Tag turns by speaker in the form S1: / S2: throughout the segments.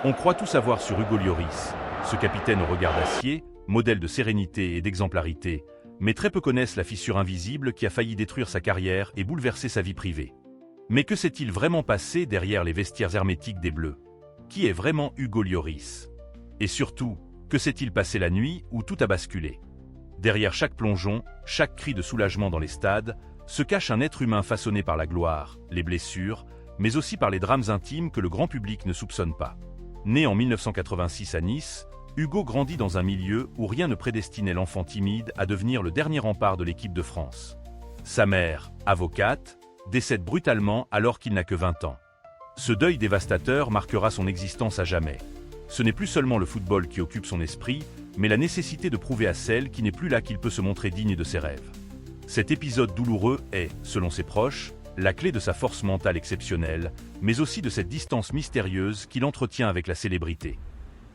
S1: On croit tout savoir sur Hugo Lloris, ce capitaine au regard d'acier, modèle de sérénité et d'exemplarité, mais très peu connaissent la fissure invisible qui a failli détruire sa carrière et bouleverser sa vie privée. Mais que s'est-il vraiment passé derrière les vestiaires hermétiques des Bleus? Qui est vraiment Hugo Lloris? Et surtout, que s'est-il passé la nuit où tout a basculé? Derrière chaque plongeon, chaque cri de soulagement dans les stades, se cache un être humain façonné par la gloire, les blessures, mais aussi par les drames intimes que le grand public ne soupçonne pas. Né en 1986 à Nice, Hugo grandit dans un milieu où rien ne prédestinait l'enfant timide à devenir le dernier rempart de l'équipe de France. Sa mère, avocate, décède brutalement alors qu'il n'a que 20 ans. Ce deuil dévastateur marquera son existence à jamais. Ce n'est plus seulement le football qui occupe son esprit, mais la nécessité de prouver à celle qui n'est plus là qu'il peut se montrer digne de ses rêves. Cet épisode douloureux est, selon ses proches, la clé de sa force mentale exceptionnelle, mais aussi de cette distance mystérieuse qu'il entretient avec la célébrité.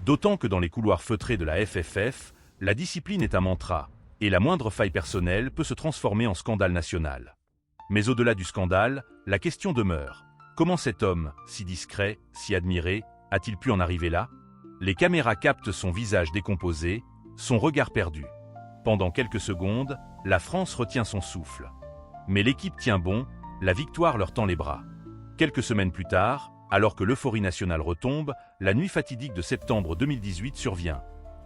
S1: D'autant que dans les couloirs feutrés de la FFF, la discipline est un mantra, et la moindre faille personnelle peut se transformer en scandale national. Mais au-delà du scandale, la question demeure. Comment cet homme, si discret, si admiré, a-t-il pu en arriver là? Les caméras captent son visage décomposé, son regard perdu. Pendant quelques secondes, la France retient son souffle. Mais l'équipe tient bon, la victoire leur tend les bras. Quelques semaines plus tard, alors que l'euphorie nationale retombe, la nuit fatidique de septembre 2018 survient.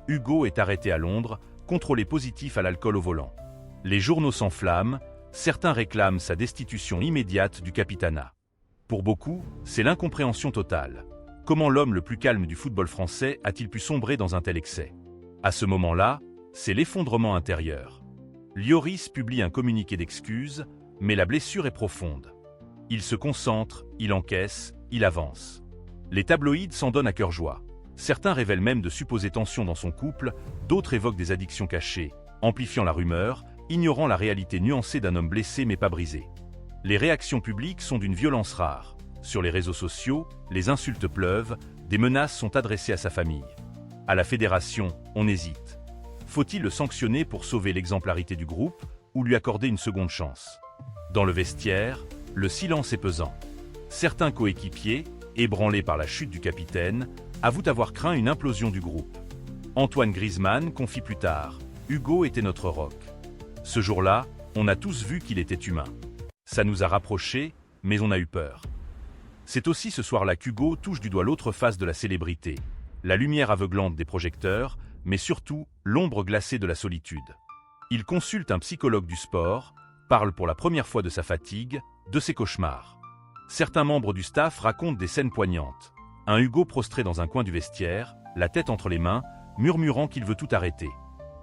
S1: Hugo est arrêté à Londres, contrôlé positif à l'alcool au volant. Les journaux s'enflamment, certains réclament sa destitution immédiate du capitanat. Pour beaucoup, c'est l'incompréhension totale. Comment l'homme le plus calme du football français a-t-il pu sombrer dans un tel excès? À ce moment-là, c'est l'effondrement intérieur. Lloris publie un communiqué d'excuses, mais la blessure est profonde. Il se concentre, il encaisse, il avance. Les tabloïds s'en donnent à cœur joie. Certains révèlent même de supposées tensions dans son couple, d'autres évoquent des addictions cachées, amplifiant la rumeur, ignorant la réalité nuancée d'un homme blessé mais pas brisé. Les réactions publiques sont d'une violence rare. Sur les réseaux sociaux, les insultes pleuvent, des menaces sont adressées à sa famille. À la fédération, on hésite. Faut-il le sanctionner pour sauver l'exemplarité du groupe ou lui accorder une seconde chance? Dans le vestiaire, le silence est pesant. Certains coéquipiers, ébranlés par la chute du capitaine, avouent avoir craint une implosion du groupe. Antoine Griezmann confie plus tard « Hugo était notre rock ». Ce jour-là, on a tous vu qu'il était humain. Ça nous a rapprochés, mais on a eu peur. C'est aussi ce soir-là qu'Hugo touche du doigt l'autre face de la célébrité, la lumière aveuglante des projecteurs, mais surtout l'ombre glacée de la solitude. Il consulte un psychologue du sport, parle pour la première fois de sa fatigue, de ses cauchemars. Certains membres du staff racontent des scènes poignantes. Un Hugo prostré dans un coin du vestiaire, la tête entre les mains, murmurant qu'il veut tout arrêter.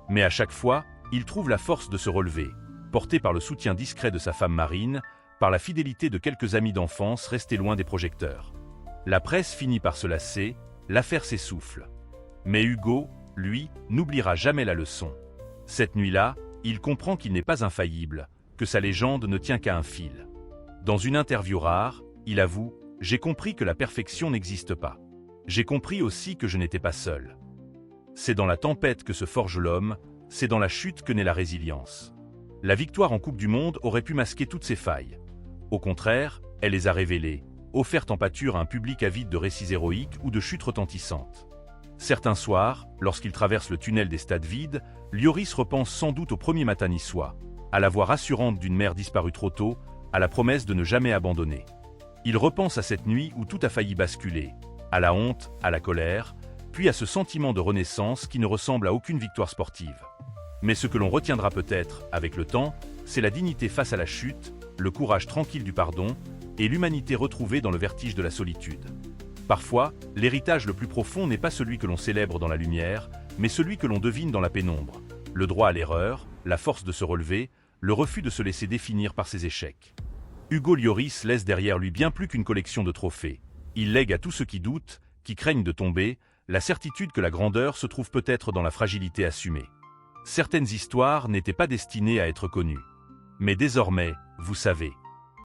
S1: Mais à chaque fois, il trouve la force de se relever, porté par le soutien discret de sa femme Marine, par la fidélité de quelques amis d'enfance restés loin des projecteurs. La presse finit par se lasser, l'affaire s'essouffle. Mais Hugo, lui, n'oubliera jamais la leçon. Cette nuit-là, il comprend qu'il n'est pas infaillible, que sa légende ne tient qu'à un fil. Dans une interview rare, il avoue « J'ai compris que la perfection n'existe pas. J'ai compris aussi que je n'étais pas seul. C'est dans la tempête que se forge l'homme, c'est dans la chute que naît la résilience. La victoire en Coupe du Monde aurait pu masquer toutes ces failles. Au contraire, elle les a révélées, offertes en pâture à un public avide de récits héroïques ou de chutes retentissantes. Certains soirs, lorsqu'il traverse le tunnel des stades vides, Lloris repense sans doute au premier matin niçois, à la voix rassurante d'une mère disparue trop tôt, à la promesse de ne jamais abandonner. Il repense à cette nuit où tout a failli basculer, à la honte, à la colère, puis à ce sentiment de renaissance qui ne ressemble à aucune victoire sportive. Mais ce que l'on retiendra peut-être, avec le temps, c'est la dignité face à la chute, le courage tranquille du pardon, et l'humanité retrouvée dans le vertige de la solitude. Parfois, l'héritage le plus profond n'est pas celui que l'on célèbre dans la lumière, mais celui que l'on devine dans la pénombre. Le droit à l'erreur, la force de se relever, le refus de se laisser définir par ses échecs. Hugo Lloris laisse derrière lui bien plus qu'une collection de trophées. Il lègue à tous ceux qui doutent, qui craignent de tomber, la certitude que la grandeur se trouve peut-être dans la fragilité assumée. Certaines histoires n'étaient pas destinées à être connues. Mais désormais, vous savez.